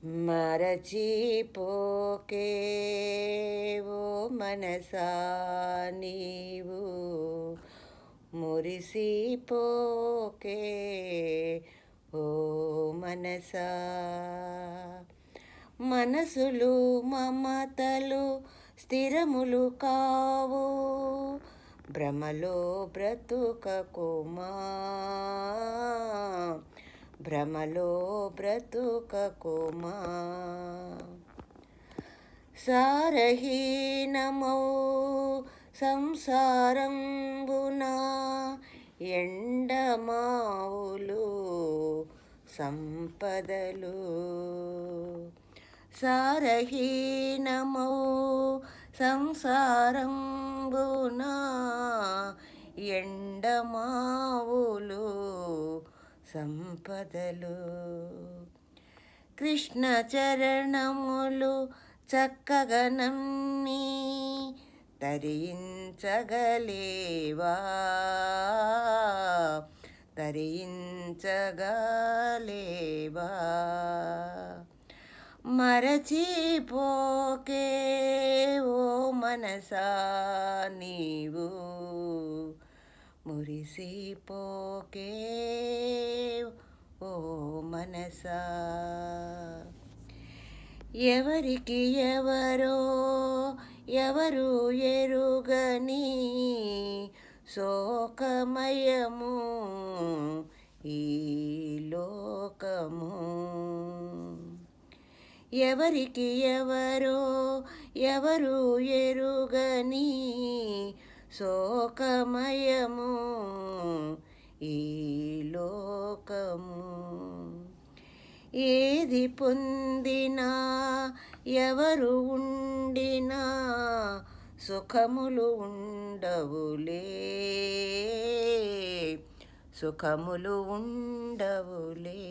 మరచిపోకే ఓ మనసా నీవు మురిసిపోకే ఓ మనసా. మనసులు మమతలు స్థిరములు కావు, భ్రమలో బ్రతుకకుమా, భ్రమలో బ్రతుకకుమా. సారహీనమౌ సంసారంబునా ఎండమావులు సంపదలు. సారహీనమౌ సంసారంబునా ఎండమావులు సంపదలు. కృష్ణ చరణములు చక్కగా నమ్మి తరించగలేవా, తరించగలేవా. మరచిపోకే ఓ మనసా నీవు మురిసిపోకే ఓ మనసా. ఎవరికి ఎవరో ఎవరు ఎరుగని శోకమయము ఈ లోకము. ఎవరికి ఎవరో ఎవరు ఎరుగని శోకమయము ఈ లోకము. ఏది పొందినా ఎవరు ఉండినా సుఖములు ఉండవులే, సుఖములు ఉండవులే.